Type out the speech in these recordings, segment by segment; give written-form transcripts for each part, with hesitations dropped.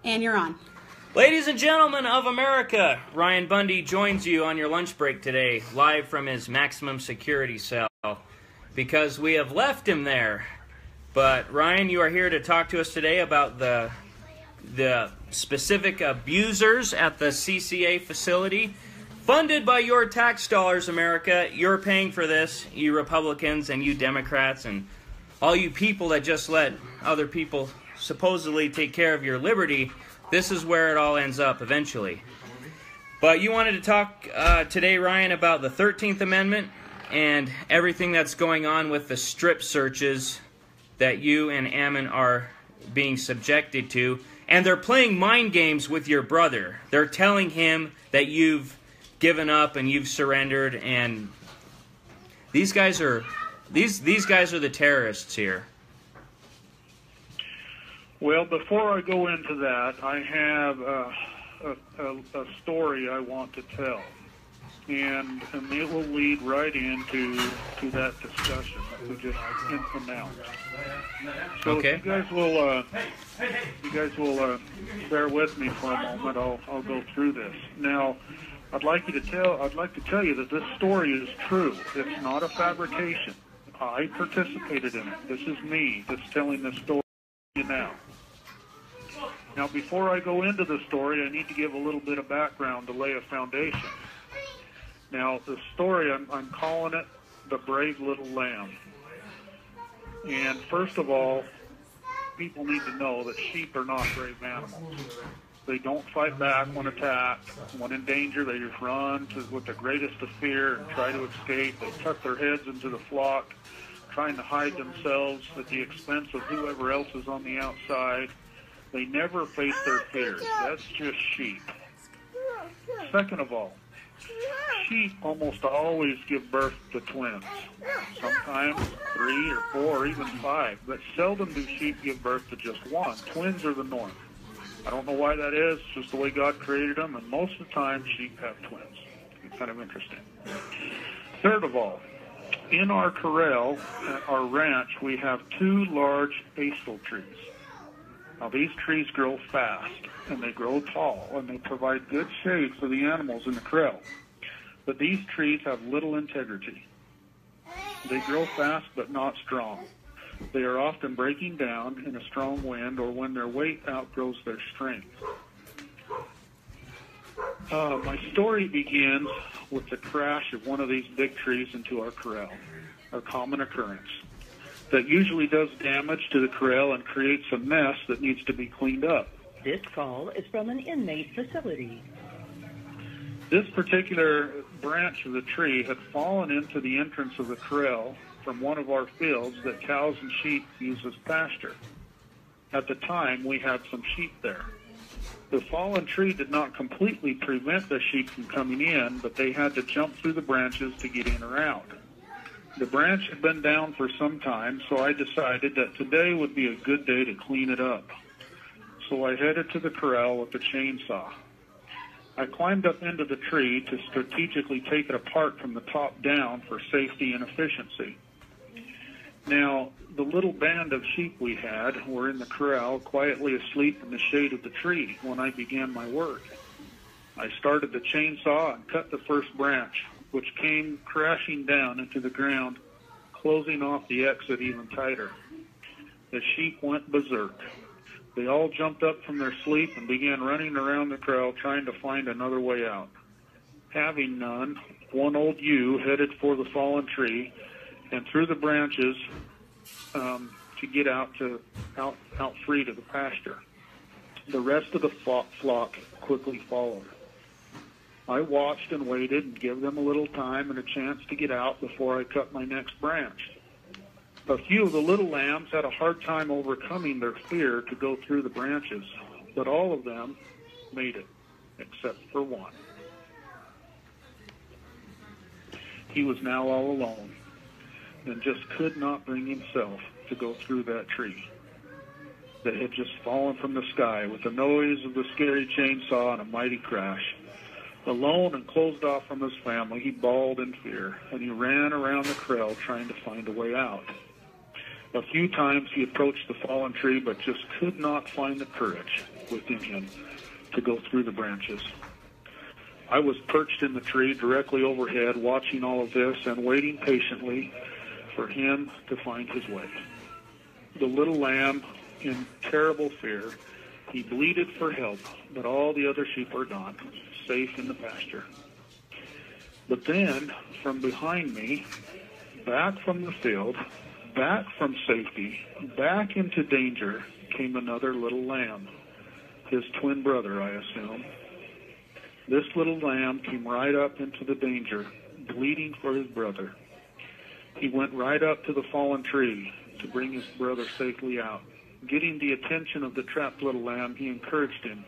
And you're on. Ladies and gentlemen of America, Ryan Bundy joins you on your lunch break today, live from his maximum security cell, because we have left him there. But Ryan, you are here to talk to us today about the specific abusers at the CCA facility, funded by your tax dollars, America. You're paying for this, you Republicans and you Democrats and all you people that just let other people supposedly take care of your liberty. This is where it all ends up eventually. But you wanted to talk today, Ryan, about the 13th Amendment and everything that's going on with the strip searches that you and Ammon are being subjected to. And they're playing mind games with your brother. They're telling him that you've given up and you've surrendered, and these guys are the terrorists here. Well, before I go into that, I have a story I want to tell, and it will lead right into that discussion that we just announced. So okay. If you guys will bear with me for a moment, I'll go through this. Now, I'd like to tell you that this story is true. It's not a fabrication. I participated in it. This is me that's telling this story now. Now, before I go into the story, I need to give a little bit of background to lay a foundation. Now, the story, I'm calling it The Brave Little Lamb. And first of all, people need to know that sheep are not brave animals. They don't fight back when attacked. When in danger, they just run with the greatest of fear and try to escape. They tuck their heads into the flock, trying to hide themselves at the expense of whoever else is on the outside. They never face their fears. That's just sheep. Second of all, sheep almost always give birth to twins. Sometimes 3 or 4 or even 5, but seldom do sheep give birth to just one. Twins are the norm. I don't know why that is. It's just the way God created them, and most of the time sheep have twins. It's kind of interesting. Third of all, in our corral, at our ranch, we have 2 large hazel trees. Now, these trees grow fast, and they grow tall, and they provide good shade for the animals in the corral. But these trees have little integrity. They grow fast, but not strong. They are often breaking down in a strong wind or when their weight outgrows their strength. My story begins with the crash of one of these big trees into our corral, a common occurrence that usually does damage to the corral and creates a mess that needs to be cleaned up. This call is from an inmate facility. This particular branch of the tree had fallen into the entrance of the corral from one of our fields that cows and sheep use as pasture. At the time, we had some sheep there. The fallen tree did not completely prevent the sheep from coming in, but they had to jump through the branches to get in or out. The branch had been down for some time, so I decided that today would be a good day to clean it up. So I headed to the corral with the chainsaw. I climbed up into the tree to strategically take it apart from the top down for safety and efficiency. Now, the little band of sheep we had were in the corral, quietly asleep in the shade of the tree when I began my work. I started the chainsaw and cut the first branch, which came crashing down into the ground, closing off the exit even tighter. The sheep went berserk. They all jumped up from their sleep and began running around the corral trying to find another way out. Having none, one old ewe headed for the fallen tree and through the branches to get out free to the pasture. The rest of the flock quickly followed. I watched and waited and gave them a little time and a chance to get out before I cut my next branch. A few of the little lambs had a hard time overcoming their fear to go through the branches, but all of them made it, except for one. He was now all alone and just could not bring himself to go through that tree that had just fallen from the sky with the noise of the scary chainsaw and a mighty crash. Alone and closed off from his family, he bawled in fear, and he ran around the corral trying to find a way out. A few times he approached the fallen tree, but just could not find the courage within him to go through the branches. I was perched in the tree directly overhead, watching all of this and waiting patiently for him to find his way. The little lamb, in terrible fear, he bleated for help, but all the other sheep were gone, safe in the pasture. But then, from behind me, back from the field, back from safety, back into danger, came another little lamb, his twin brother, I assume. This little lamb came right up into the danger, bleeding for his brother. He went right up to the fallen tree to bring his brother safely out. Getting the attention of the trapped little lamb, he encouraged him.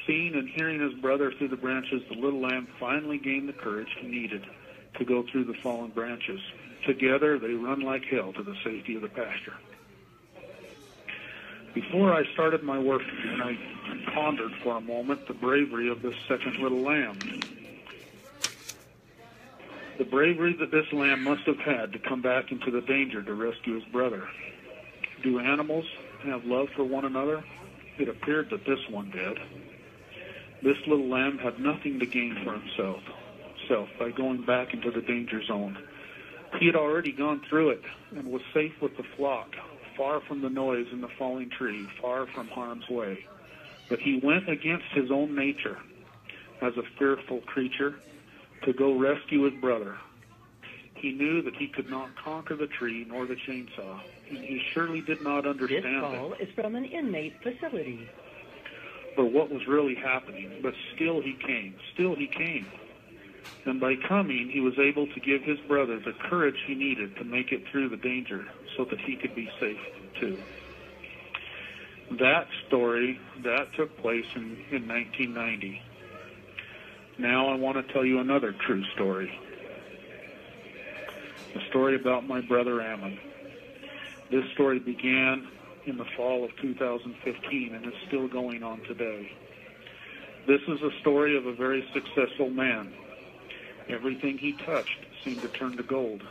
Seeing and hearing his brother through the branches, the little lamb finally gained the courage he needed to go through the fallen branches. Together, they run like hell to the safety of the pasture. Before I started my work, and I pondered for a moment the bravery of this second little lamb. The bravery that this lamb must have had to come back into the danger to rescue his brother. Do animals have love for one another? It appeared that this one did. This little lamb had nothing to gain for himself by going back into the danger zone. He had already gone through it and was safe with the flock, far from the noise in the falling tree, far from harm's way. But he went against his own nature as a fearful creature to go rescue his brother. He knew that he could not conquer the tree nor the chainsaw, and he surely did not understand This call is from an inmate facility. For what was really happening, but still he came. And by coming, he was able to give his brother the courage he needed to make it through the danger so that he could be safe too. That story, that took place in 1990. Now I want to tell you another true story. A story about my brother Ammon. This story began in the fall of 2015 and is still going on today. This is a story of a very successful man. Everything he touched seemed to turn to gold.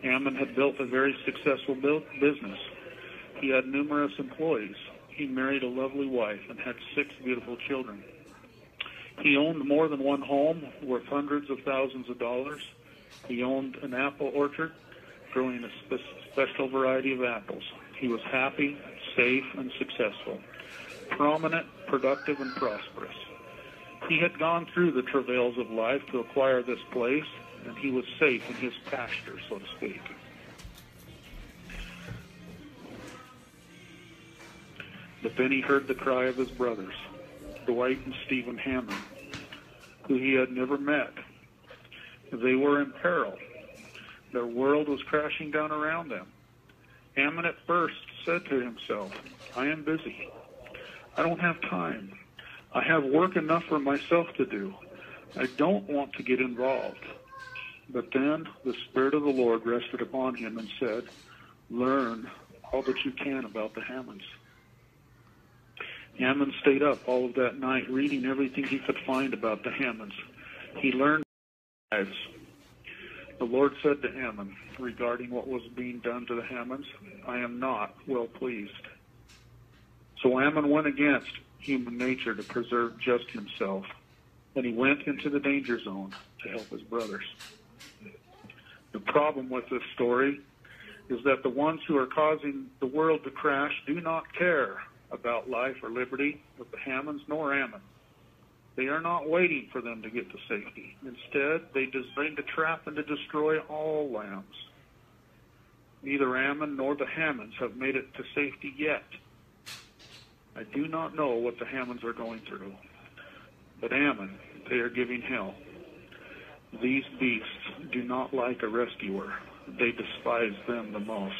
Ammon had built a very successful business. He had numerous employees. He married a lovely wife and had 6 beautiful children. He owned more than one home worth hundreds of thousands of dollars. He owned an apple orchard growing a special variety of apples. He was happy, safe, and successful, prominent, productive, and prosperous. He had gone through the travails of life to acquire this place, and he was safe in his pasture, so to speak. But then he heard the cry of his brothers, Dwight and Stephen Hammond, who he had never met. They were in peril. Their world was crashing down around them. Hammond at first said to himself, I am busy. I don't have time. I have work enough for myself to do. I don't want to get involved. But then the Spirit of the Lord rested upon him and said, learn all that you can about the Hammonds. Hammond stayed up all of that night reading everything he could find about the Hammonds. He learned lives. The Lord said to Ammon regarding what was being done to the Hammonds, I am not well pleased. So Ammon went against human nature to preserve just himself, and he went into the danger zone to help his brothers. The problem with this story is that the ones who are causing the world to crash do not care about life or liberty of the Hammonds nor Ammon. They are not waiting for them to get to safety. Instead, they design to trap and to destroy all lambs. Neither Ammon nor the Hammonds have made it to safety yet. I do not know what the Hammonds are going through, but Ammon, they are giving hell. These beasts do not like a rescuer. They despise them the most.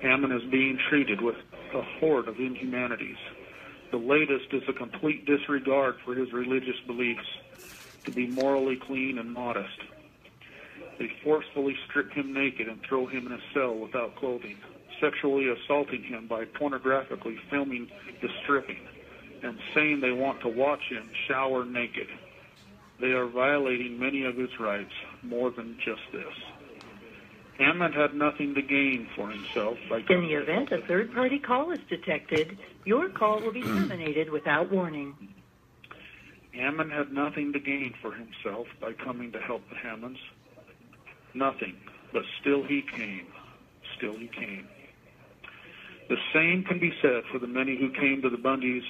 Ammon is being treated with a horde of inhumanities. The latest is a complete disregard for his religious beliefs, to be morally clean and modest. They forcefully strip him naked and throw him in a cell without clothing, sexually assaulting him by pornographically filming the stripping and saying they want to watch him shower naked. They are violating many of his rights, more than just this. Ammon had nothing to gain for himself by In coming the to event a help third-party call is detected, your call will be terminated without warning. Ammon had nothing to gain for himself by coming to help the Hammonds. Nothing. But still he came. Still he came. The same can be said for the many who came to the Bundys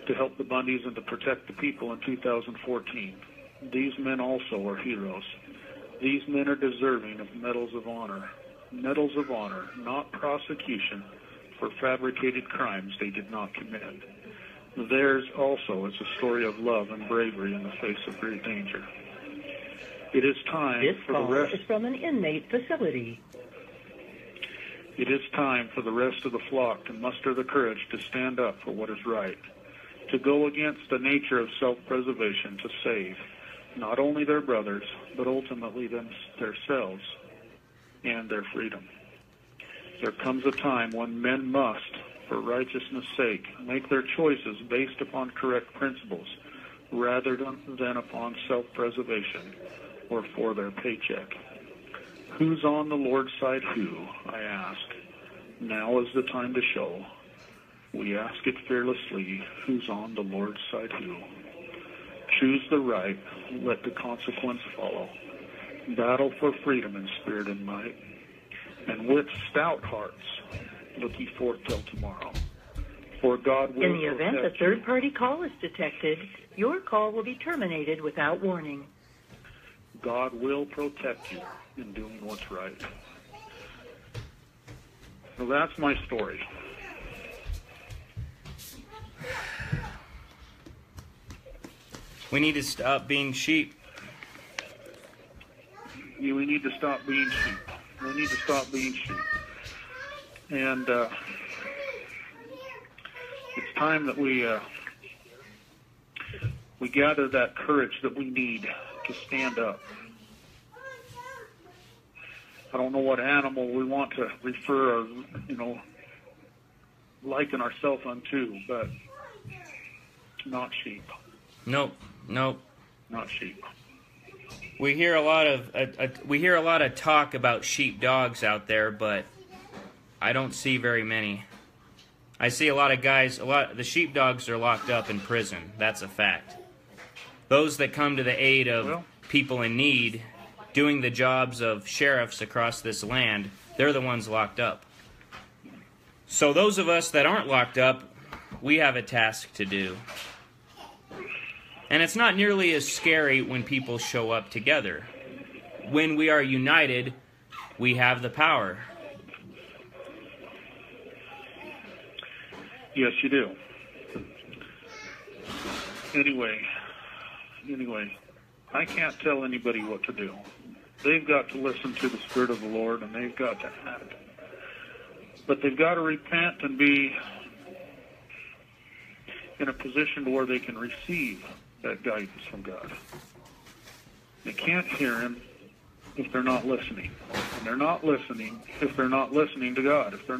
to help the Bundys and to protect the people in 2014. These men also are heroes. These men are deserving of medals of honor. Medals of honor, not prosecution for fabricated crimes they did not commit. Theirs also is a story of love and bravery in the face of great danger. It is time This for the call rest. is from an inmate facility. It is time for the rest of the flock to muster the courage to stand up for what is right, to go against the nature of self-preservation, to save not only their brothers, but ultimately themselves and their freedom. There comes a time when men must, for righteousness' sake, make their choices based upon correct principles rather than upon self-preservation or for their paycheck. Who's on the Lord's side who, I ask. Now is the time to show. We ask it fearlessly, who's on the Lord's side who. Choose the right, let the consequence follow. Battle for freedom in spirit and might. And with stout hearts, look ye forth till tomorrow. For God will In the event a protect you. third-party call is detected, your call will be terminated without warning. God will protect you in doing what's right. So that's my story. We need to stop being sheep. We need to stop being sheep. We need to stop being sheep. And it's time that we gather that courage that we need to stand up. I don't know what animal we want to refer or, liken ourselves unto, but not sheep. Nope. Not sheep. We hear a lot of talk about sheep dogs out there, but I don't see very many. I see a lot of guys. The sheep dogs are locked up in prison. That's a fact. Those that come to the aid of people in need, doing the jobs of sheriffs across this land, they're the ones locked up. So those of us that aren't locked up, we have a task to do. And it's not nearly as scary when people show up together. When we are united, we have the power. Yes, you do. Anyway, I can't tell anybody what to do. They've got to listen to the Spirit of the Lord, and they've got to act. But they've got to repent and be in a position to where they can receive that guidance from God. They can't hear Him if they're not listening. And they're not listening if they're not listening to God. If they're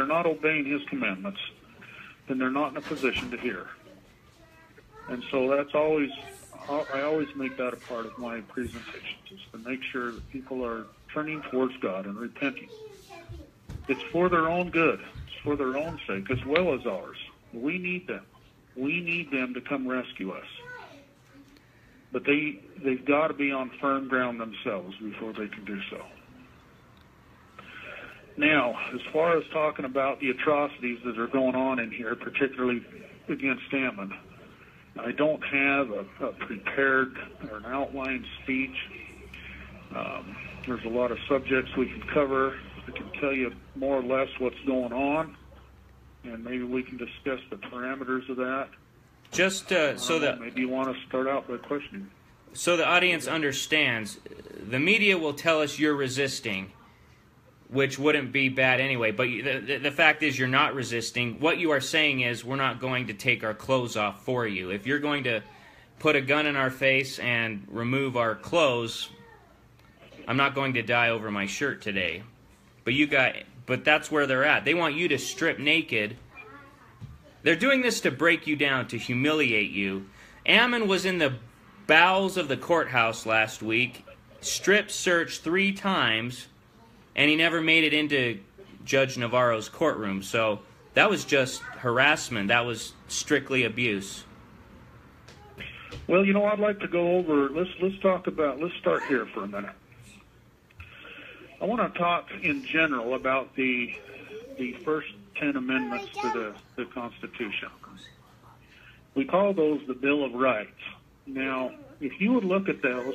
not obeying His commandments, then they're not in a position to hear. And so I always make that a part of my presentations, is to make sure that people are turning towards God and repenting. It's for their own good. It's for their own sake as well as ours. We need them. We need them to come rescue us. But they've got to be on firm ground themselves before they can do so. Now, as far as talking about the atrocities that are going on in here, particularly against Ammon, I don't have a prepared or an outlined speech. There's a lot of subjects we can cover. I can tell you more or less what's going on, and maybe we can discuss the parameters of that. Just so that maybe you want to start out by questioning. So the audience understands, the media will tell us you're resisting, which wouldn't be bad anyway. But the fact is you're not resisting. What you are saying is we're not going to take our clothes off for you. If you're going to put a gun in our face and remove our clothes, I'm not going to die over my shirt today. But that's where they're at. They want you to strip naked. They're doing this to break you down, to humiliate you. Ammon was in the bowels of the courthouse last week, strip searched 3 times, and he never made it into Judge Navarro's courtroom. So that was just harassment. That was strictly abuse. Well, I'd like to go over. Let's start here for a minute. I want to talk in general about the first 10 amendments to the Constitution. We call those the Bill of Rights. Now, if you would look at those,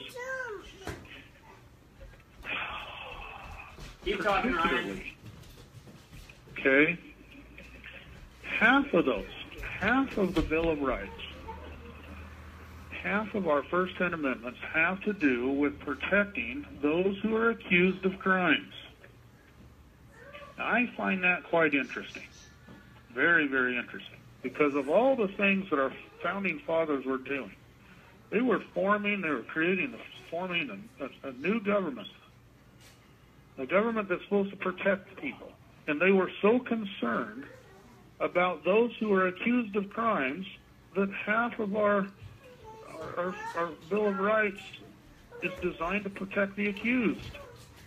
Keep talking, Ryan. Okay, half of the Bill of Rights, half of our first 10 amendments have to do with protecting those who are accused of crimes. Now, I find that quite interesting, very, very interesting, because of all the things that our founding fathers were doing. They were forming a new government, a government that's supposed to protect people. And they were so concerned about those who are accused of crimes that half of our Bill of Rights is designed to protect the accused.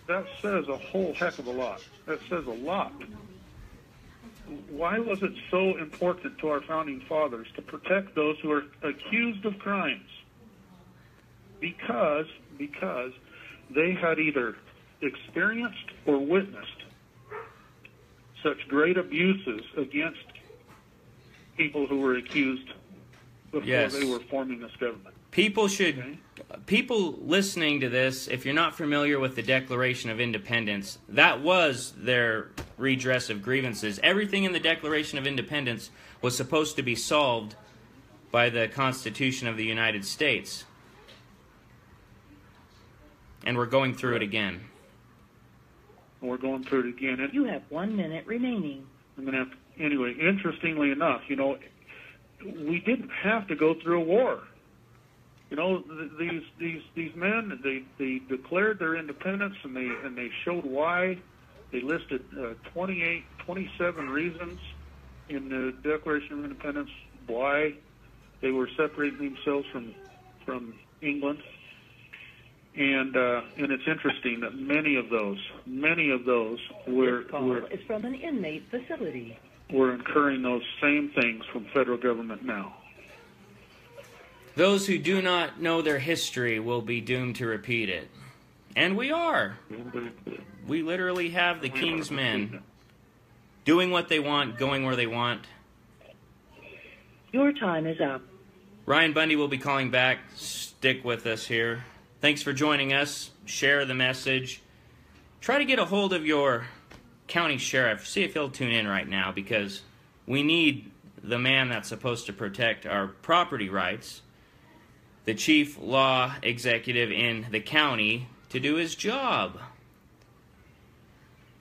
That says a whole heck of a lot. That says a lot. Why was it so important to our founding fathers to protect those who are accused of crimes? Because they had either experienced or witnessed such great abuses against people who were accused before they were forming this government. People listening to this, if you're not familiar with the Declaration of Independence, that was their redress of grievances. Everything in the Declaration of Independence was supposed to be solved by the Constitution of the United States. And we're going through it again. We're going through it again. And you have 1 minute remaining. Anyway, interestingly enough, we didn't have to go through a war. These men, they declared their independence, and they showed why. They listed 27 reasons in the Declaration of Independence why they were separating themselves from England. And it's interesting that many of those were is from an inmate facility. We're incurring those same things from federal government now. Those who do not know their history will be doomed to repeat it. And we are. We literally have the king's men doing what they want, going where they want. Your time is up. Ryan Bundy will be calling back. Stick with us here. Thanks for joining us. Share the message. Try to get a hold of your county sheriff. See if he'll tune in right now, because we need the man that's supposed to protect our property rights, the chief law executive in the county, to do his job.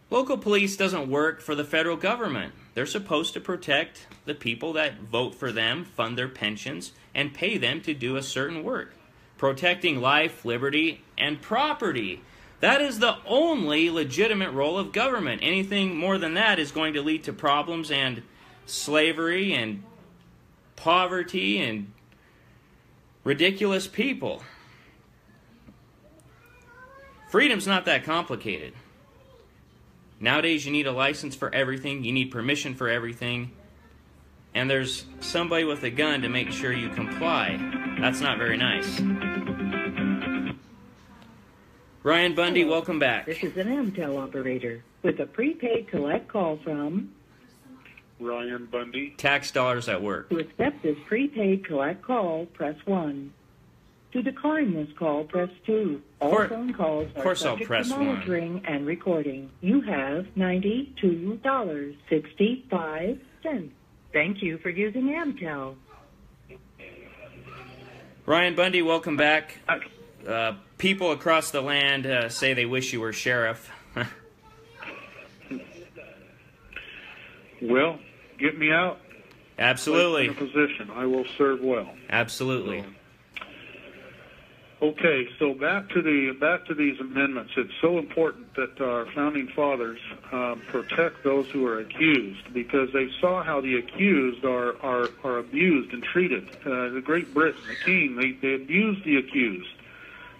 Local police doesn't work for the federal government. They're supposed to protect the people that vote for them, fund their pensions, and pay them to do a certain work. Protecting life, liberty, and property. That is the only legitimate role of government. Anything more than that is going to lead to problems and slavery and poverty and ridiculous people. Freedom's not that complicated. Nowadays you need a license for everything, you need permission for everything, and there's somebody with a gun to make sure you comply. That's not very nice. Ryan Bundy, Hello. welcome back. This is an Amtel operator with a prepaid collect call from Ryan Bundy. Tax dollars at work. To accept this prepaid collect call, press 1. To decline this call, press 2. All phone calls are subject to monitoring and recording. You have $92.65. Thank you for using Amtel. Ryan Bundy, welcome back. People across the land say they wish you were sheriff. Well, get me out. Absolutely. In a position, I will serve well. Absolutely. Okay, so back to these amendments. It's so important that our founding fathers protect those who are accused, because they saw how the accused are abused and treated. The Great Britain, the king, they abused the accused.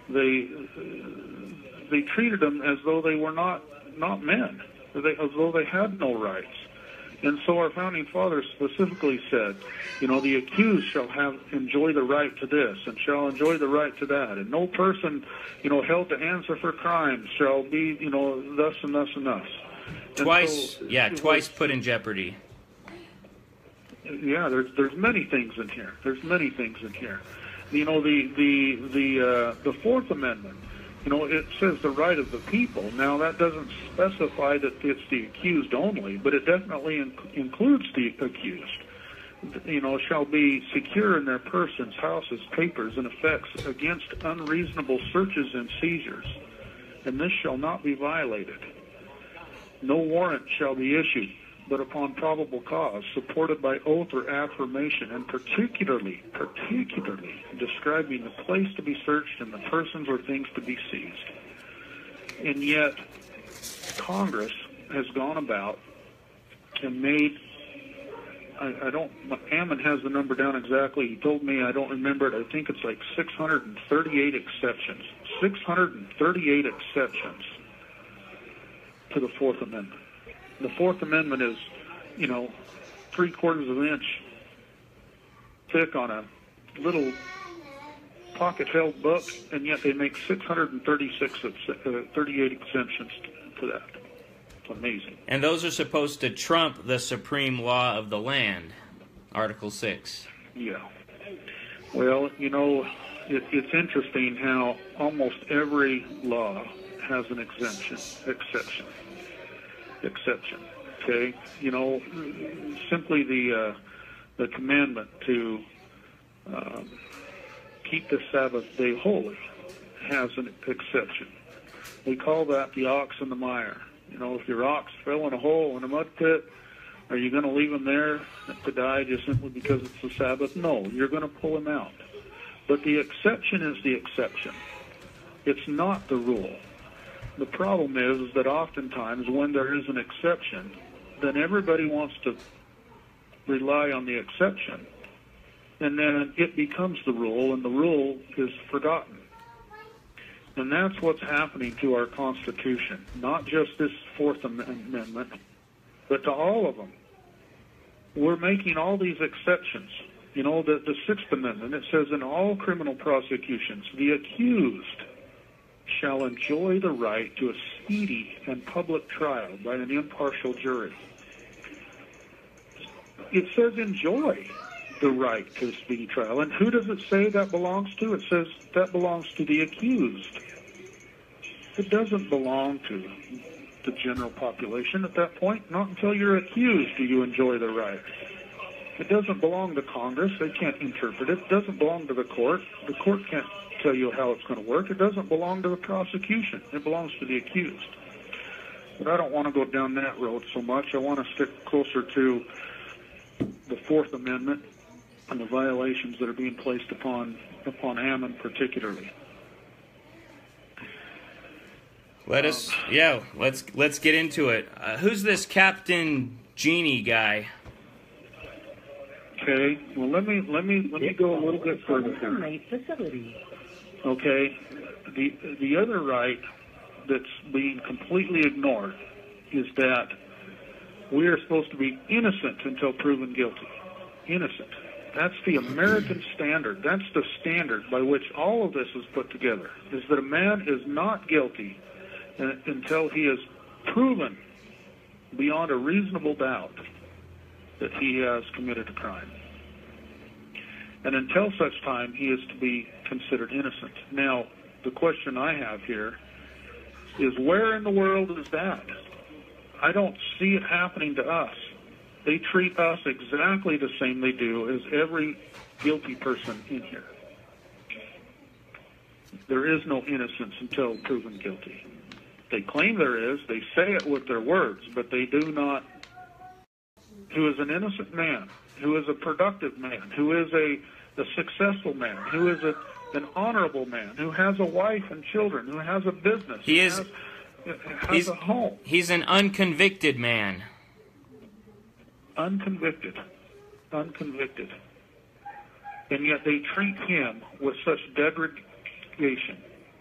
They treated them as though they were not not men, as though they had no rights. And so our founding fathers specifically said, the accused shall enjoy the right to this and shall enjoy the right to that. And no person, held to answer for crimes shall be, thus and thus and thus. Twice, twice put in jeopardy. Yeah, there's many things in here. The Fourth Amendment, it says the right of the people. Now, that doesn't specify that it's the accused only, but it definitely includes the accused. Shall be secure in their persons, houses, papers, and effects against unreasonable searches and seizures, and this shall not be violated. No warrant shall be issued, but upon probable cause, supported by oath or affirmation, and particularly describing the place to be searched and the persons or things to be seized. And yet, Congress has gone about and made, Ammon has the number down exactly. He told me, I don't remember it. I think it's like 638 exceptions. 638 exceptions to the Fourth Amendment. The Fourth Amendment is, 3/4 of an inch thick on a little pocket-held book, and yet they make 38 exemptions to that. It's amazing. And those are supposed to trump the supreme law of the land, Article 6. Yeah. Well, it's interesting how almost every law has an exception. Okay, simply the commandment to keep the Sabbath day holy has an exception. We call that the ox in the mire. If your ox fell in a hole in a mud pit, are you going to leave him there to die just simply because it's the Sabbath? No, you're going to pull him out. But the exception is the exception. It's not the rule. The problem is that oftentimes when there is an exception, then everybody wants to rely on the exception, and then it becomes the rule, and the rule is forgotten. And that's what's happening to our Constitution, not just this Fourth Amendment, but to all of them. We're making all these exceptions. The Sixth Amendment, it says in all criminal prosecutions, the accused shall enjoy the right to a speedy and public trial by an impartial jury. It says enjoy the right to a speedy trial. And who does it say that belongs to? It says that belongs to the accused. It doesn't belong to the general population at that point. Not until you're accused do you enjoy the right. It doesn't belong to Congress. They can't interpret it. It doesn't belong to the court. The court can't tell you how it's going to work. It doesn't belong to the prosecution. It belongs to the accused. But I don't want to go down that road so much. I want to stick closer to the Fourth Amendment and the violations that are being placed upon Ammon particularly. Let's get into it. Who's this Captain Genie guy? Okay, well let me go a little bit further here. Okay, the other right that's being completely ignored is that we are supposed to be innocent until proven guilty. Innocent. That's the American standard. That's the standard by which all of this is put together, is that a man is not guilty until he is proven beyond a reasonable doubt that he has committed a crime. And until such time, he is to be considered innocent. Now, the question I have here is, where in the world is that? I don't see it happening to us. They treat us exactly the same they do as every guilty person in here. There is no innocence until proven guilty. They claim there is. They say it with their words, but they do not. Who is an innocent man, who is a productive man, who is a successful man, who is an honorable man, who has a wife and children, who has a business, has a home. He's an unconvicted man. Unconvicted. And yet they treat him with such degradation.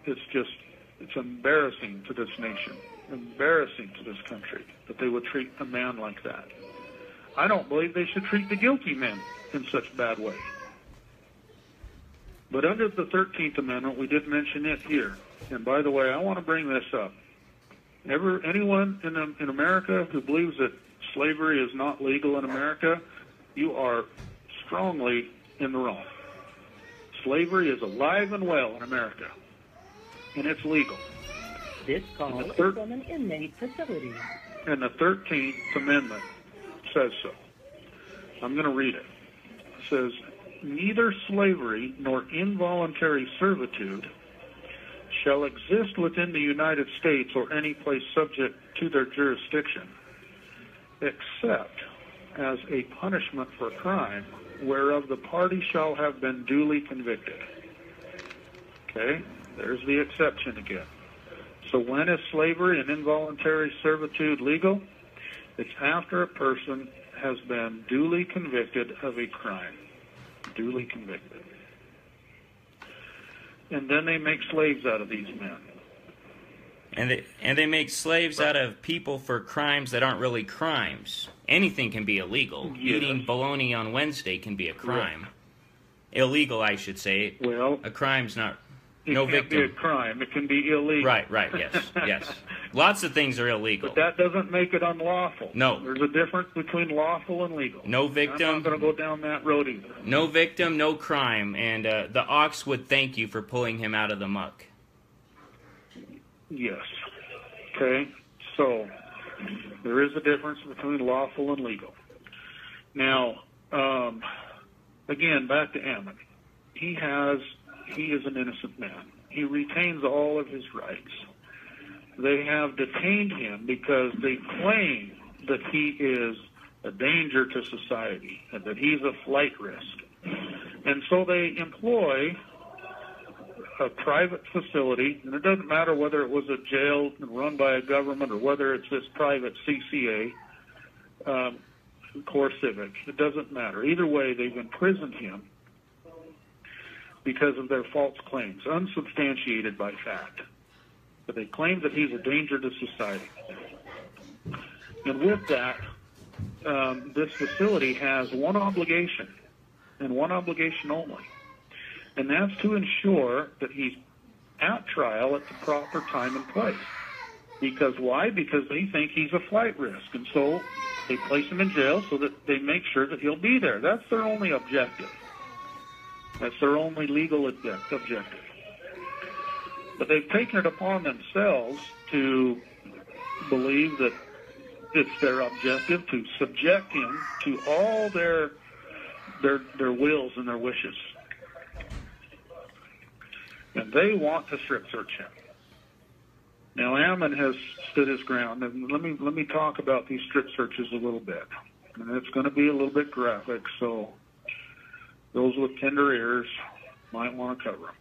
It's embarrassing to this nation. embarrassing to this country that they would treat a man like that. I don't believe they should treat the guilty men in such a bad way. But under the 13th Amendment, we did mention it here. And by the way, I want to bring this up. Anyone in America who believes that slavery is not legal in America, you are strongly in the wrong. Slavery is alive and well in America, and it's legal. This call is from an inmate facility. And the 13th Amendment says so. I'm going to read it. It says, neither slavery nor involuntary servitude shall exist within the United States or any place subject to their jurisdiction, except as a punishment for crime whereof the party shall have been duly convicted. Okay, there's the exception again. So when is slavery and involuntary servitude legal? It's after a person has been duly convicted of a crime. Duly convicted. And then they make slaves out of these men. And they make slaves out of people for crimes that aren't really crimes. Anything can be illegal. Yes. Eating bologna on Wednesday can be a crime. Right. Illegal, I should say. Well, a crime's not. It no can't victim. Be a crime. It can be illegal. Right, yes. Lots of things are illegal. But that doesn't make it unlawful. No. There's a difference between lawful and legal. No victim. I'm not going to go down that road either. No victim, no crime. And the ox would thank you for pulling him out of the muck. Yes. Okay. So there is a difference between lawful and legal. Now, again, back to Ammon. He is an innocent man. He retains all of his rights. They have detained him because they claim that he is a danger to society and that he's a flight risk. And so they employ a private facility, and it doesn't matter whether it was a jail run by a government or whether it's this private CCA, Core Civic. It doesn't matter. Either way, they've imprisoned him because of their false claims, unsubstantiated by fact. But they claim that he's a danger to society. And with that, this facility has one obligation, and one obligation only. And that's to ensure that he's at trial at the proper time and place. Because why? Because they think he's a flight risk. And so they place him in jail so that they make sure that he'll be there. That's their only objective. That's their only legal objective. But they've taken it upon themselves to believe that it's their objective to subject him to all their wills and their wishes. And they want to strip search him. Now, Ammon has stood his ground, and let me talk about these strip searches a little bit. And it's going to be a little bit graphic, so those with tender ears might want to cover them.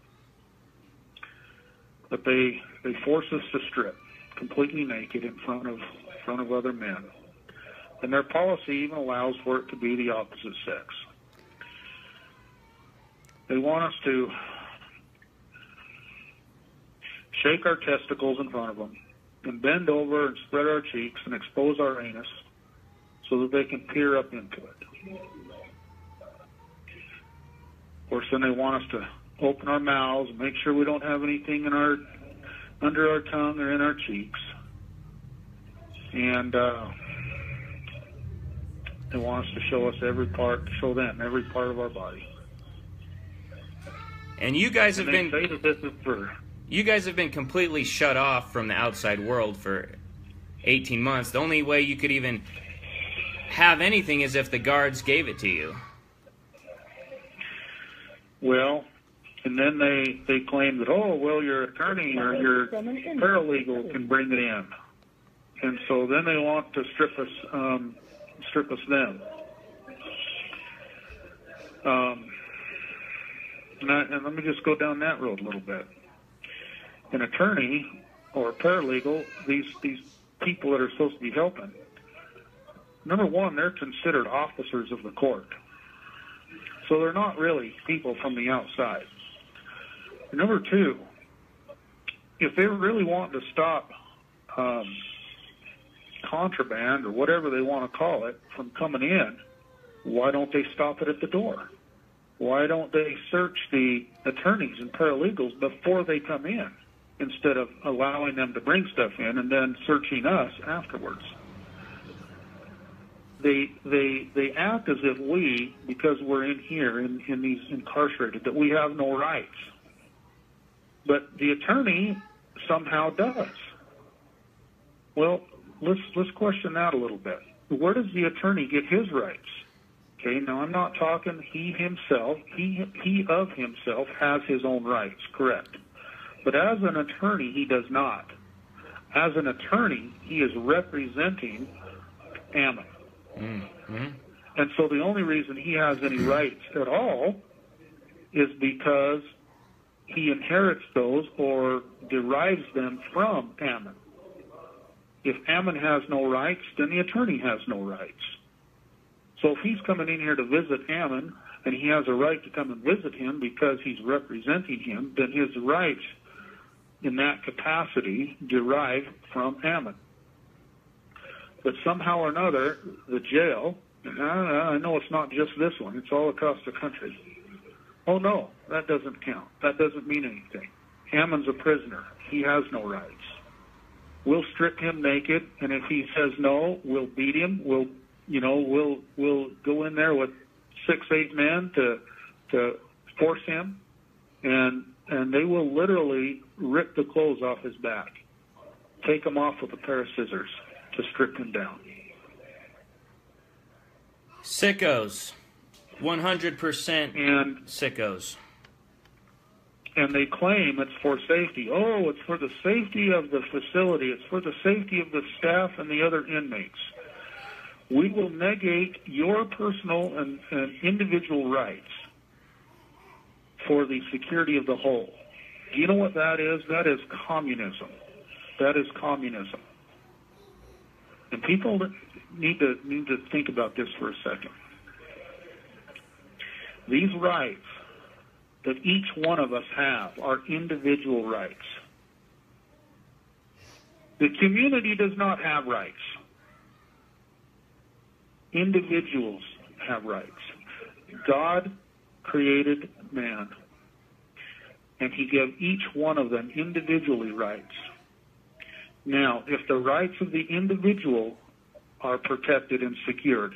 But they force us to strip completely naked in front of other men. And their policy even allows for it to be the opposite sex. They want us to shake our testicles in front of them and bend over and spread our cheeks and expose our anus so that they can peer up into it. Of course, then they want us to open our mouths and make sure we don't have anything under our tongue or in our cheeks. And they want us to show them every part of our body. And you guys have been say that this is for. You guys have been completely shut off from the outside world for 18 months. The only way you could even have anything is if the guards gave it to you. Well, and then they claim that, your attorney or your paralegal can bring it in. And so then they want to strip us then. And let me just go down that road a little bit. An attorney or a paralegal, these people that are supposed to be helping, number one, they're considered officers of the court. So they're not really people from the outside. Number two, if they really want to stop contraband or whatever they want to call it from coming in, why don't they stop it at the door? Why don't they search the attorneys and paralegals before they come in instead of allowing them to bring stuff in and then searching us afterwards? They act as if we, because we're in here in these incarcerated, that we have no rights. But the attorney somehow does. Well, let's question that a little bit. Where does the attorney get his rights? Okay, now I'm not talking he himself. He of himself has his own rights, correct. But as an attorney, he does not. As an attorney, he is representing Ammon. Mm-hmm. And so the only reason he has any rights at all is because he inherits those or derives them from Ammon. If Ammon has no rights, then the attorney has no rights. So if he's coming in here to visit Ammon and he has a right to come and visit him because he's representing him, then his rights in that capacity derive from Ammon. But somehow or another, the jail, and I know it's not just this one, it's all across the country. Oh no, that doesn't count. That doesn't mean anything. Ammon's a prisoner. He has no rights. We'll strip him naked, and if he says no, we'll beat him. We'll go in there with 6-8 men to force him, and they will literally rip the clothes off his back, take him off with a pair of scissors to strip him down. Sickos. 100% and sickos. And they claim it's for safety. Oh, it's for the safety of the facility. It's for the safety of the staff and the other inmates. We will negate your personal and individual rights for the security of the whole. Do you know what that is? That is communism. That is communism. And people need to think about this for a second. These rights that each one of us have are individual rights. The community does not have rights. Individuals have rights. God created man, and he gave each one of them individually rights. Now, if the rights of the individual are protected and secured,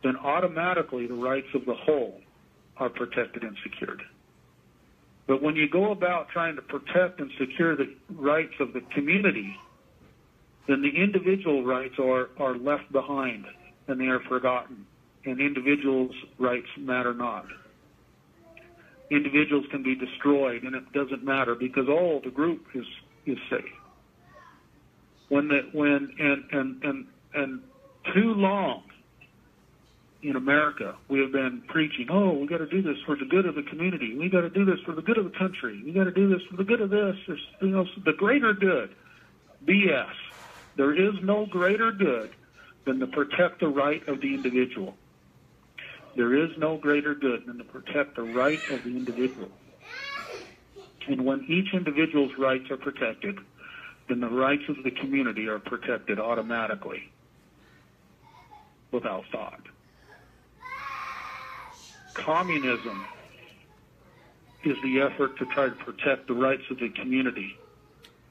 then automatically the rights of the whole are protected and secured. But when you go about trying to protect and secure the rights of the community, then the individual rights are left behind and they are forgotten, and individuals' rights matter not. Individuals can be destroyed, and it doesn't matter because the group is safe. And too long in America, we have been preaching, we got to do this for the good of the community. We got to do this for the good of the country. We got to do this for the good of this. The greater good. BS. There is no greater good than to protect the right of the individual. There is no greater good than to protect the right of the individual. And when each individual's rights are protected, then the rights of the community are protected automatically, without thought. Communism is the effort to try to protect the rights of the community,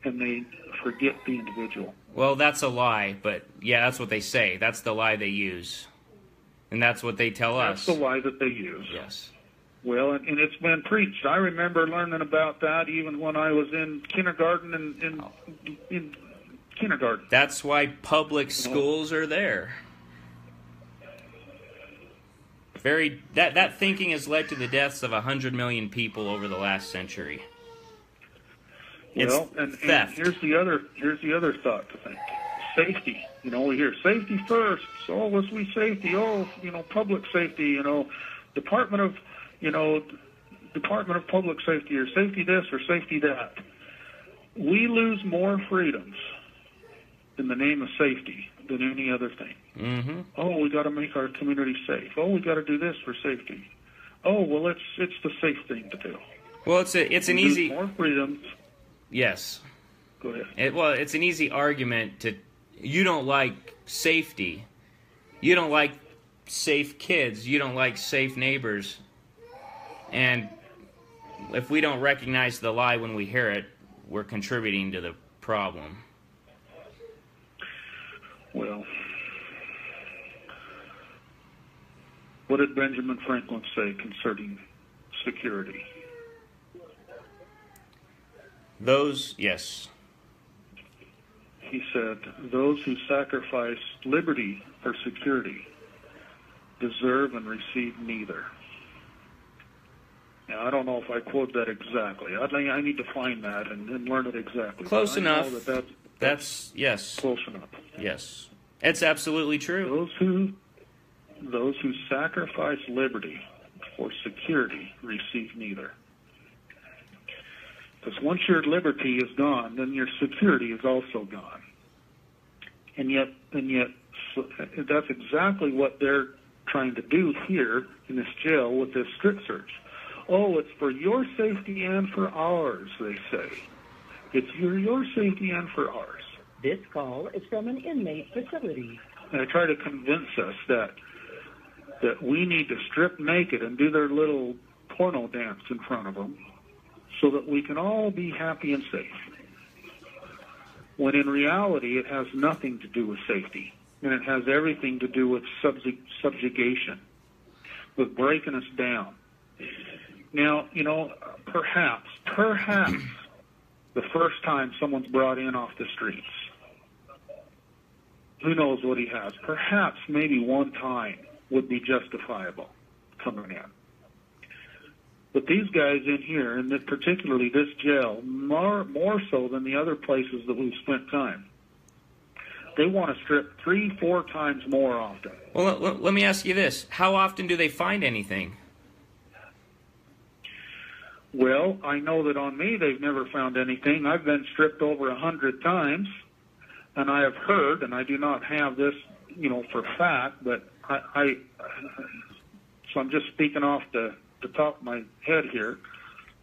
and they forget the individual. Well, that's a lie, but yeah, that's what they say. That's the lie they use. And that's what they tell us. That's the lie that they use. Yes. Well, and it's been preached. I remember learning about that even when I was in kindergarten in kindergarten. That's why public schools are there. That thinking has led to the deaths of 100 million people over the last century. Well, and here's the other thought to think. Safety. We hear safety first. So let's be safety. Public safety. Department of Public Safety, or safety this or safety that. We lose more freedoms in the name of safety than any other thing. Mm-hmm. We got to make our community safe. We got to do this for safety. It's the safe thing to do. Well, it's an easy more freedoms. Yes. Go ahead. It's an easy argument to... You don't like safety. You don't like safe kids. You don't like safe neighbors. And if we don't recognize the lie when we hear it, we're contributing to the problem. Well, what did Benjamin Franklin say concerning security? Yes. He said, those who sacrifice liberty for security deserve and receive neither. Now, I don't know if I quote that exactly. I need to find that and learn it exactly. Close enough. That's yes. Close enough. Yes. It's absolutely true. Those who sacrifice liberty for security receive neither. Because once your liberty is gone, then your security is also gone. And yet, so that's exactly what they're trying to do here in this jail with this strip search. Oh, it's for your safety and for ours, they say. It's for your safety and for ours. This call is from an inmate facility. And they try to convince us that we need to strip naked and do their little porno dance in front of them so that we can all be happy and safe. When in reality, it has nothing to do with safety. And it has everything to do with subjugation, with breaking us down. Now, perhaps, the first time someone's brought in off the streets, who knows what he has? Perhaps maybe one time would be justifiable coming in. But these guys in here, and particularly this jail, more so than the other places that we've spent time, they want to strip 3-4 times more often. Well, let me ask you this. How often do they find anything? Well, I know that on me they've never found anything. I've been stripped over 100 times, and I have heard, and I do not have this, for fact, but so I'm just speaking off the top of my head here,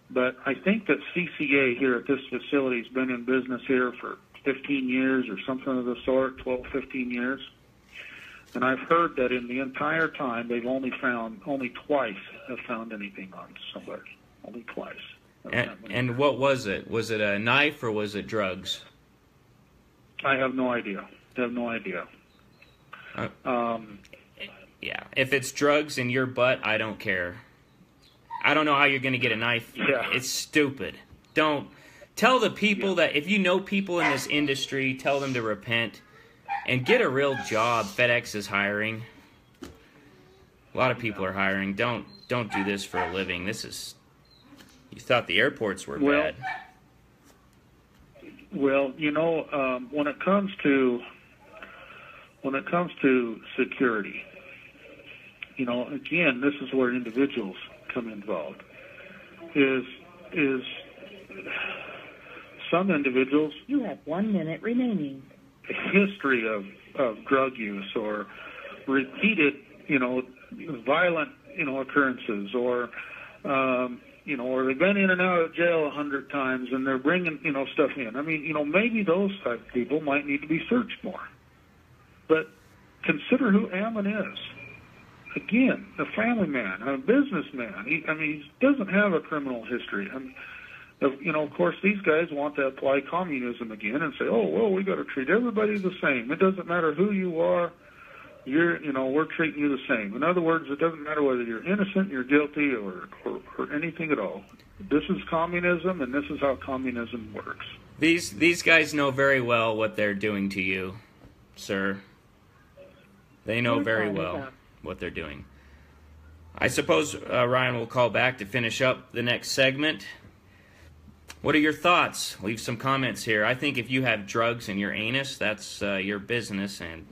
but I think that CCA here at this facility has been in business here for 15 years or something of the sort, 12, 15 years. And I've heard that in the entire time they've only twice have found anything on somebody. Only twice. And what was it? Was it a knife or was it drugs? I have no idea. Yeah, if it's drugs in your butt, I don't care. I don't know how you're going to get a knife. Yeah. It's stupid. Don't. Tell the people that if you know people in this industry, tell them to repent and get a real job. FedEx is hiring. A lot of people are hiring. Don't do this for a living. This is... You thought the airports were bad. Well, when it comes to security, again, this is where individuals come involved. Is some individuals... You have 1 minute remaining. A history of drug use or repeated, violent, occurrences or... or they've been in and out of jail 100 times and they're bringing, stuff in. I mean, maybe those type of people might need to be searched more. But consider who Ammon is. Again, a family man, a businessman. He doesn't have a criminal history. Of course, these guys want to apply communism again and say, oh, well, we got to treat everybody the same. It doesn't matter who you are. We're treating you the same. In other words, it doesn't matter whether you're innocent, you're guilty, or anything at all. This is communism, and this is how communism works. These guys know very well what they're doing to you, sir. They know very well what they're doing. I suppose Ryan will call back to finish up the next segment. What are your thoughts? Leave some comments here. I think if you have drugs in your anus, that's your business, and...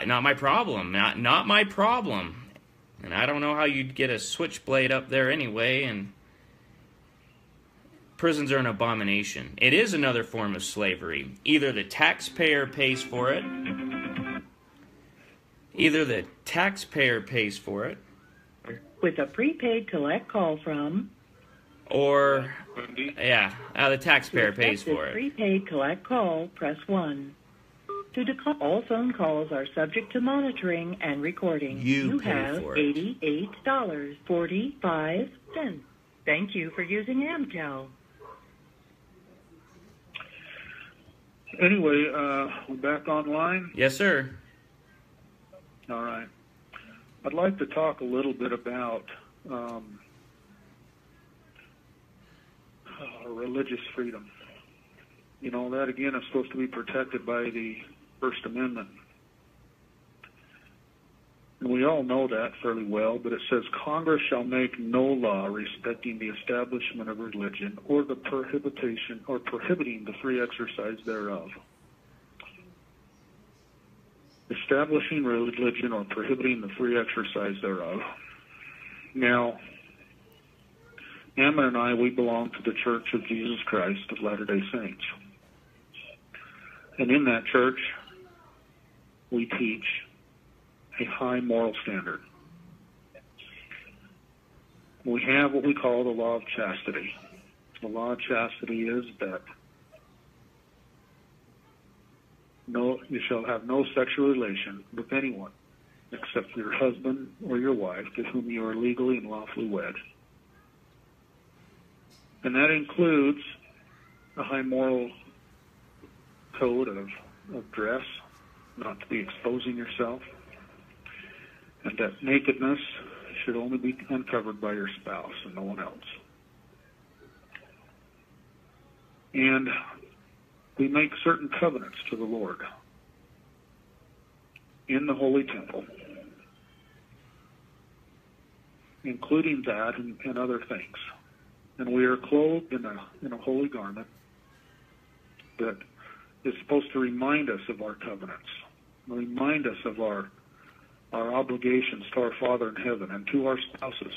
Not my problem. Not my problem. And I don't know how you'd get a switchblade up there anyway, and prisons are an abomination. It is another form of slavery. Either the taxpayer pays for it, with a prepaid collect call from... or Bundy. the taxpayer pays for it. Prepaid collect call, press 1. To decline, all phone calls are subject to monitoring and recording. You pay have for it. $88.45. Thank you for using Amcal. Anyway, we're back online. Yes, sir. All right. I'd like to talk a little bit about religious freedom. You know, that again is supposed to be protected by the First Amendment. And we all know that fairly well, but it says Congress shall make no law respecting the establishment of religion or the prohibiting the free exercise thereof. Establishing religion or prohibiting the free exercise thereof. Now, Ammon and I, we belong to the Church of Jesus Christ of Latter-day Saints. And in that church, we teach a high moral standard. We have what we call the law of chastity. The law of chastity is that you shall have no sexual relation with anyone except your husband or your wife to whom you are legally and lawfully wed. And that includes a high moral code of dress, not to be exposing yourself, and that nakedness should only be uncovered by your spouse and no one else. And we make certain covenants to the Lord in the Holy Temple, including that and other things. And we are clothed in a holy garment that is supposed to remind us of our covenants, remind us of our obligations to our Father in heaven and to our spouses.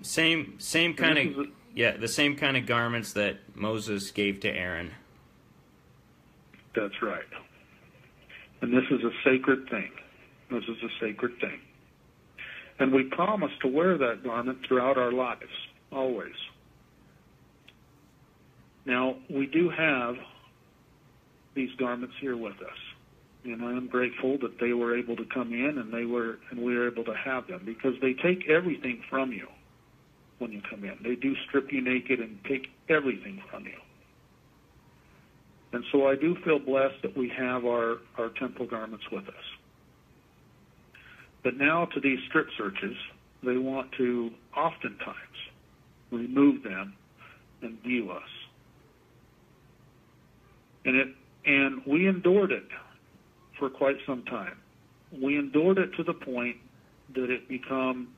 The same kind of garments that Moses gave to Aaron. That's right. And this is a sacred thing. This is a sacred thing. And we promise to wear that garment throughout our lives, always. Now, we do have these garments here with us. And I am grateful that they were able to come in and we were able to have them, because they take everything from you when you come in. They do strip you naked and take everything from you. And so I do feel blessed that we have our temple garments with us. But now to these strip searches, they want to oftentimes remove them and view us. And we endured it for quite some time. We endured it to the point that it become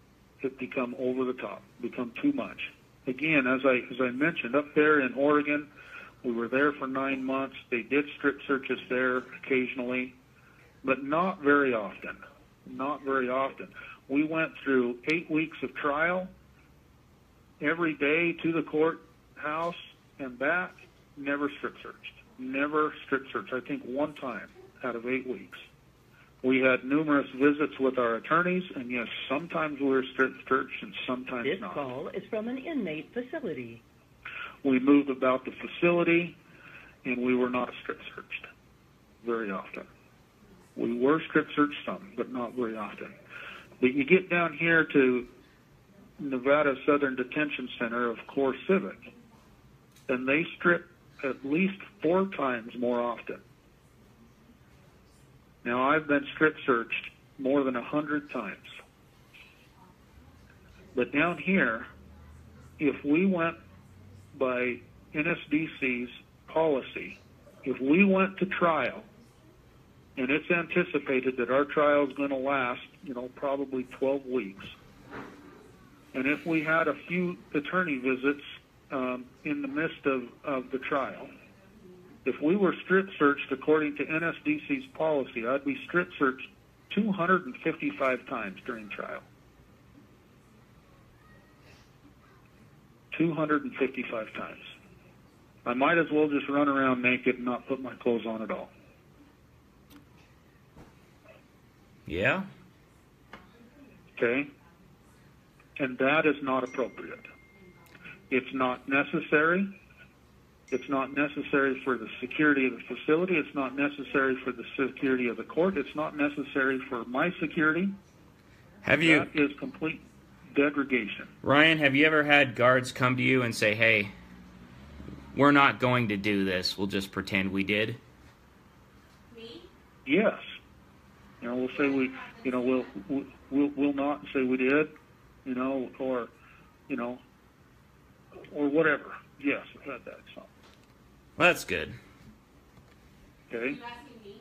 over the top, become too much. Again, as I mentioned, up there in Oregon, we were there for 9 months. They did strip searches there occasionally, but not very often. Not very often. We went through 8 weeks of trial, every day to the courthouse and back, never strip searched. Never strip searched. I think one time out of 8 weeks. We had numerous visits with our attorneys, and yes, sometimes we were strip searched and sometimes not. This call is from an inmate facility. We moved about the facility, and we were not strip searched very often. We were strip searched some, but not very often. But you get down here to Nevada Southern Detention Center of Core Civic, and they strip at least 4 times more often. Now, I've been strip searched more than 100 times. But down here, if we went by NSDC's policy, if we went to trial, and it's anticipated that our trial is going to last, probably 12 weeks, and if we had a few attorney visits in the midst of the trial, if we were strip searched according to NSDC's policy, I'd be strip searched 255 times during trial. 255 times. I might as well just run around naked and not put my clothes on at all. Yeah. Okay? And that is not appropriate. It's not necessary. It's not necessary for the security of the facility. It's not necessary for the security of the court. It's not necessary for my security. That is complete degradation. Ryan, have you ever had guards come to you and say, hey, we're not going to do this. We'll just pretend we did? Me? Yes. We'll say we'll not say we did, or whatever. Yes, I've had that. So. Well, that's good. Okay. You asking me?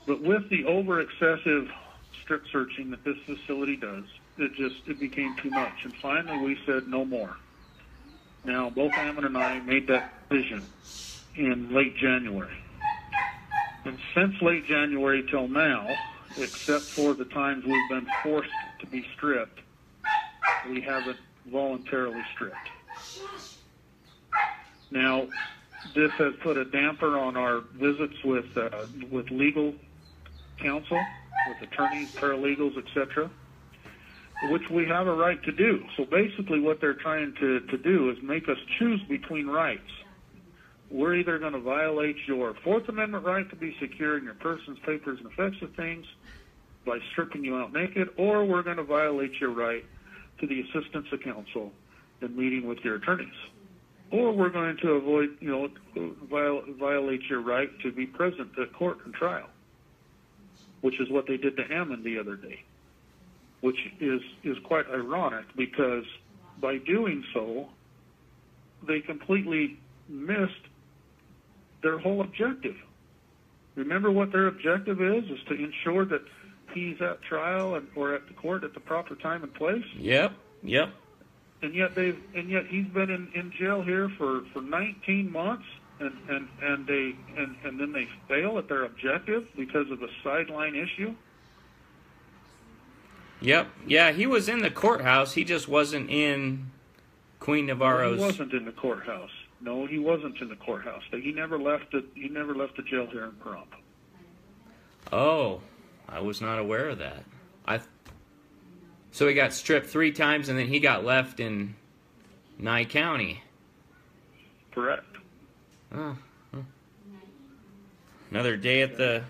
But with the over-excessive strip searching that this facility does, it became too much. And finally we said no more. Now, both Ammon and I made that decision in late January. And since late January till now, except for the times we've been forced to be stripped, we haven't voluntarily stripped. Now, this has put a damper on our visits with legal counsel, with attorneys, paralegals, etc., which we have a right to do. So basically what they're trying to do is make us choose between rights. We're either going to violate your Fourth Amendment right to be secure in your persons, papers, and effects of things by stripping you out naked, or we're going to violate your right to the assistance of counsel and meeting with your attorneys. Or we're going to violate your right to be present at court and trial, which is what they did to Ammon the other day, which is quite ironic because by doing so, they completely missed their whole objective. Remember what their objective is to ensure that he's at trial or at the court at the proper time and place? Yep. And yet he's been in jail here for 19 months, and then they fail at their objective because of a sideline issue. Yep. Yeah, he was in the courthouse. He just wasn't in Queen Navarro's. No, he wasn't in the courthouse. No, he wasn't in the courthouse. He never left the jail here in Pahrump. Oh, I was not aware of that. So he got stripped 3 times, and then he got left in Nye County. Correct. Oh. Another day at the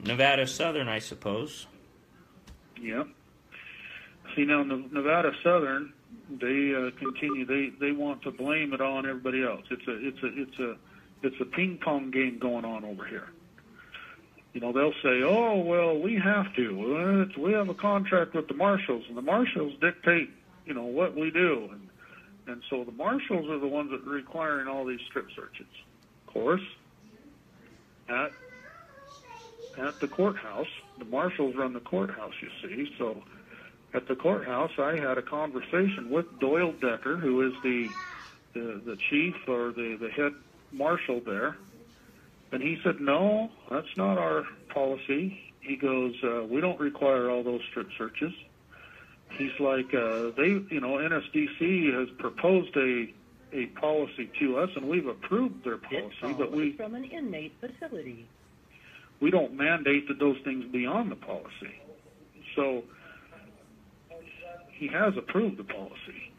Nevada Southern, I suppose. Yep. See, now Nevada Southern, they continue. They want to blame it on everybody else. It's a ping pong game going on over here. They'll say, "Oh, well, we have to. We have a contract with the marshals, and the marshals dictate, what we do." And so the marshals are the ones that are requiring all these strip searches. Of course, at the courthouse, the marshals run the courthouse, you see. So at the courthouse, I had a conversation with Doyle Decker, who is the chief or the head marshal there. And he said, "No, that's not our policy." He goes, "We don't require all those strip searches." He's like, NSDC has proposed a policy to us, and we've approved their policy, but from an inmate facility. We don't mandate that those things be on the policy. So he has approved the policy,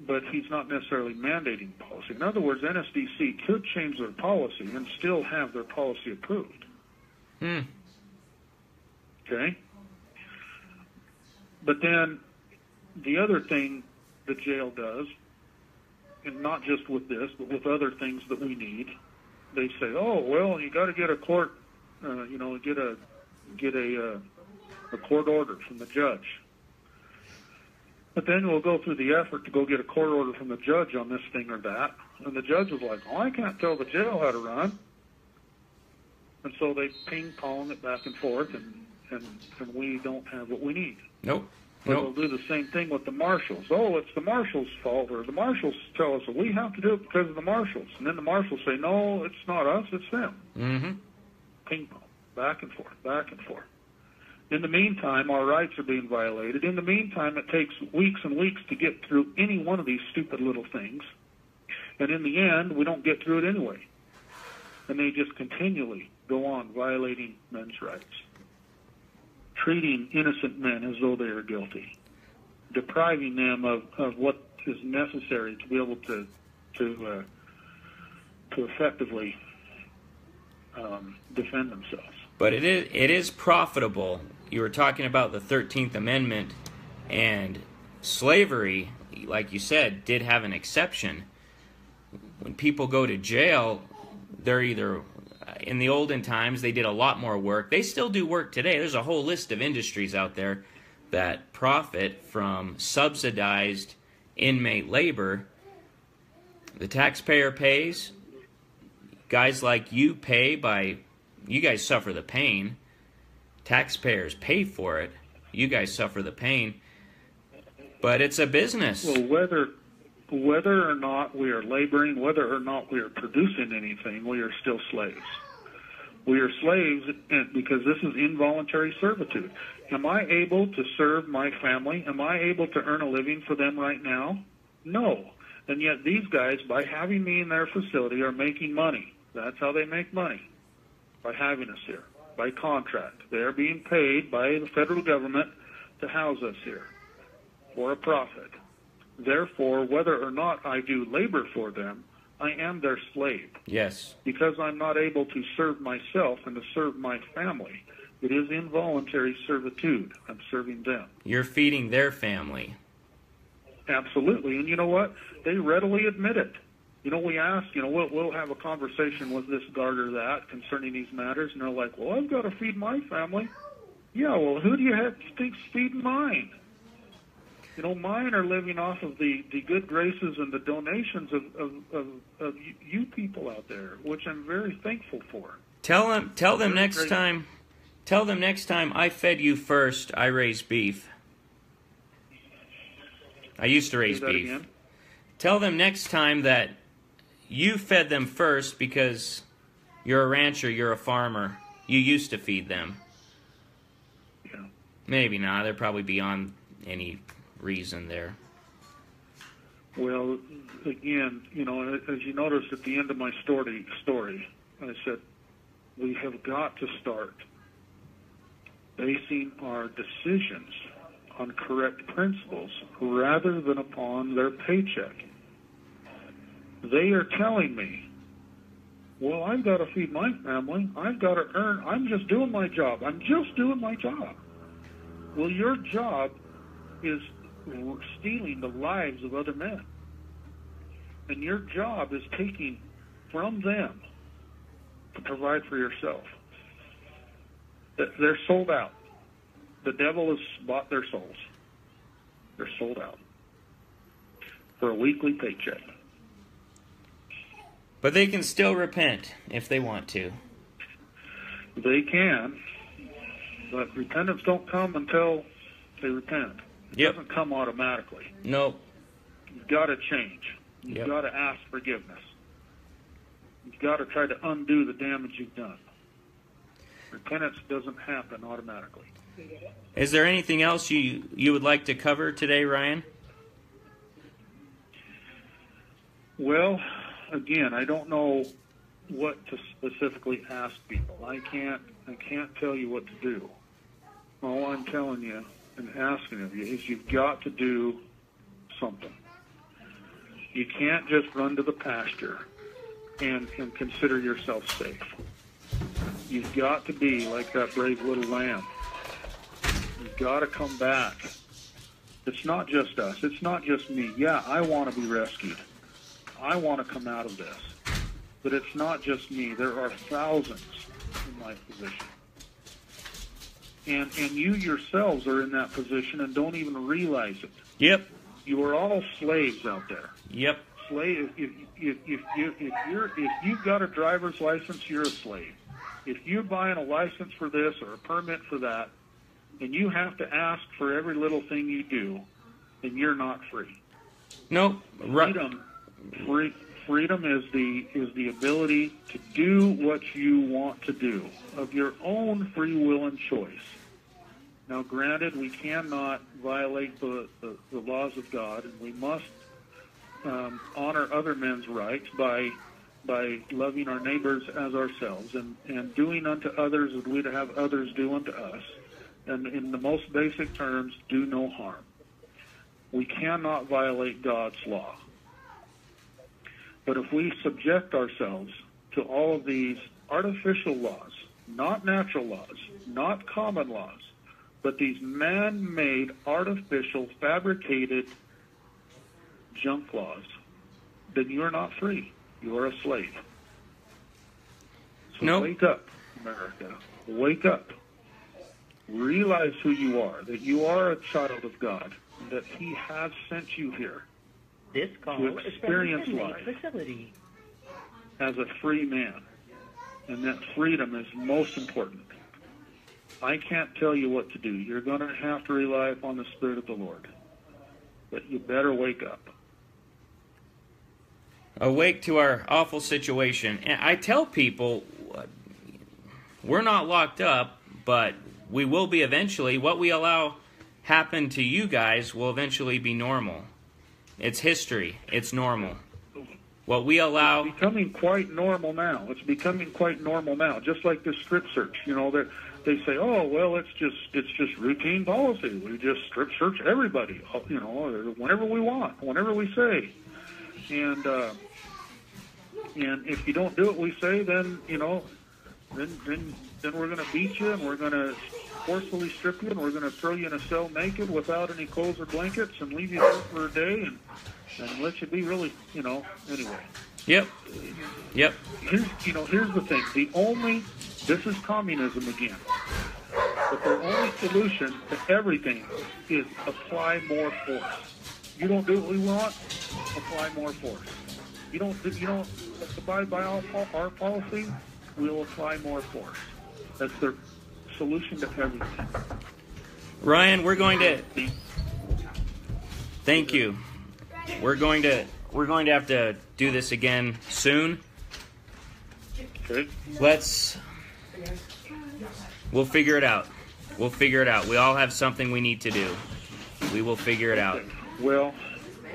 but he's not necessarily mandating the policy. In other words, NSDC could change their policy and still have their policy approved. Okay? But then the other thing the jail does, and not just with this, but with other things that we need, they say, "Oh, well, you got to get a court, get a court order from the judge." But then we'll go through the effort to go get a court order from the judge on this thing or that, and the judge is like, "Oh, I can't tell the jail how to run." And so they ping-pong it back and forth, and we don't have what we need. Nope. But they'll do the same thing with the marshals. "Oh, it's the marshals' fault," or the marshals tell us that we have to do it because of the marshals. And then the marshals say, "No, it's not us, it's them." Mm-hmm. Ping-pong, back and forth, back and forth. In the meantime, our rights are being violated. In the meantime, it takes weeks and weeks to get through any one of these stupid little things. And in the end, we don't get through it anyway. And they just continually go on violating men's rights, treating innocent men as though they are guilty, depriving them of what is necessary to be able to effectively defend themselves. But it is profitable. You were talking about the 13th Amendment, and slavery, like you said, did have an exception. When people go to jail, they're either, in the olden times, they did a lot more work. They still do work today. There's a whole list of industries out there that profit from subsidized inmate labor. The taxpayer pays. Guys like you pay by, you guys suffer the pain. Taxpayers pay for it. You guys suffer the pain. But it's a business. Well, whether or not we are laboring, whether or not we are producing anything, we are still slaves. We are slaves because this is involuntary servitude. Am I able to serve my family? Am I able to earn a living for them right now? No. And yet these guys, by having me in their facility, are making money. That's how they make money, by having us here, by contract. They are being paid by the federal government to house us here for a profit. Therefore, whether or not I do labor for them, I am their slave. Yes. Because I'm not able to serve myself and to serve my family. It is involuntary servitude. I'm serving them. You're feeding their family. Absolutely. And you know what? They readily admit it. You know, we ask, we'll have a conversation with this guard or that concerning these matters, and they're like, well, I've got to feed my family. Yeah, well, who do you think's feeding mine? Mine are living off of the good graces and the donations of you people out there, which I'm very thankful for. Tell them next time I fed you first, I raised beef. I used to raise beef. Again? Tell them next time that you fed them first because you're a rancher, you're a farmer. You used to feed them. Yeah. Maybe not. They're probably beyond any reason there. Well, again, as you noticed at the end of my story, I said we have got to start basing our decisions on correct principles rather than upon their paycheck. They are telling me, well, I've got to feed my family. I've got to earn. I'm just doing my job. I'm just doing my job. Well, your job is stealing the lives of other men. And your job is taking from them to provide for yourself. They're sold out. The devil has bought their souls. They're sold out for a weekly paycheck. But they can still repent if they want to. They can, but repentance don't come until they repent. It doesn't come automatically. Nope. You've got to change. You've got to ask forgiveness. You've got to try to undo the damage you've done. Repentance doesn't happen automatically. Is there anything else you would like to cover today, Ryan? Well, again, I don't know what to specifically ask people. I can't tell you what to do. All I'm telling you and asking of you is you've got to do something. You can't just run to the pasture and consider yourself safe. You've got to be like that brave little lamb. You've got to come back. It's not just us. It's not just me. Yeah, I want to be rescued. I want to come out of this. But it's not just me. There are thousands in my position. And you yourselves are in that position and don't even realize it. Yep. You are all slaves out there. Yep. Slave. If you've got a driver's license, you're a slave. If you're buying a license for this or a permit for that, and you have to ask for every little thing you do, then you're not free. Nope. Freedom is the ability to do what you want to do of your own free will and choice. Now, granted, we cannot violate the laws of God, and we must honor other men's rights by by loving our neighbors as ourselves, and doing unto others as we'd have others do unto us. And in the most basic terms, do no harm. We cannot violate God's law. But if we subject ourselves to all of these artificial laws, not natural laws, not common laws, but these man-made, artificial, fabricated junk laws, then you're not free. You're a slave. So Nope. Wake up, America. Wake up. Realize who you are, that you are a child of God, and that He has sent you here This call to is experience from the life facility. as a free man. And that freedom is most important. I can't tell you what to do. You're going to have to rely upon the Spirit of the Lord. But you better wake up. Awake to our awful situation. And I tell people, we're not locked up, but we will be eventually. What we allow happen to you guys will eventually be normal. It's history. It's normal. What we allow... It's becoming quite normal now. It's becoming quite normal now. Just like this strip search. You know, they say, oh, well, it's just routine policy. We just strip search everybody, you know, whenever we want, whenever we say. And if you don't do what we say, then, you know, then we're going to beat you, and we're going to forcefully strip you, and we're going to throw you in a cell naked without any clothes or blankets and leave you there for a day and let you be really, you know, anyway. Yep. Here's the thing. This is communism again. But the only solution to everything is apply more force. You don't do what we want, apply more force. You don't abide by our policy, we'll apply more force. That's the solution to everything. Ryan, we're going to... Thank you. We're going to have to do this again soon. Okay. We'll figure it out. We all have something we need to do. We will figure it out. Well,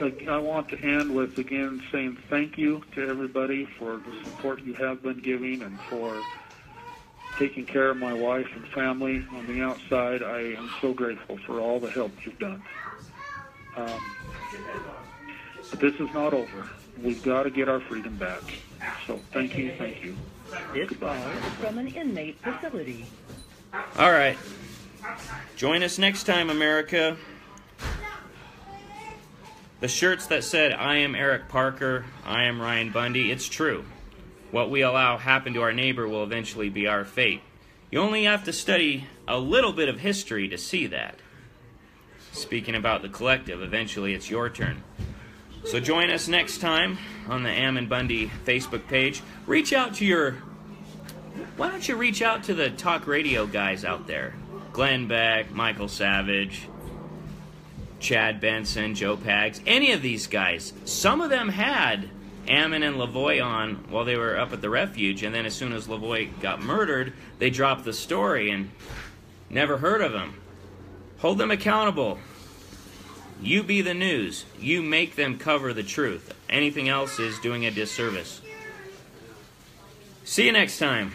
I want to end with, again, saying thank you to everybody for the support you have been giving and for taking care of my wife and family on the outside. I am so grateful for all the help you've done. But this is not over. We've got to get our freedom back. So thank you. This call is from an inmate facility. All right. Join us next time, America. The shirts that said, I am Eric Parker, I am Ryan Bundy, it's true. What we allow happen to our neighbor will eventually be our fate. You only have to study a little bit of history to see that. Speaking about the collective, eventually it's your turn. So join us next time on the Am and Bundy Facebook page. Why don't you reach out to the talk radio guys out there? Glenn Beck, Michael Savage, Chad Benson, Joe Pags, any of these guys. Some of them had Ammon and Lavoie on while they were up at the refuge, and then as soon as Lavoie got murdered, they dropped the story and never heard of him. Hold them accountable. You be the news. You make them cover the truth. Anything else is doing a disservice. See you next time.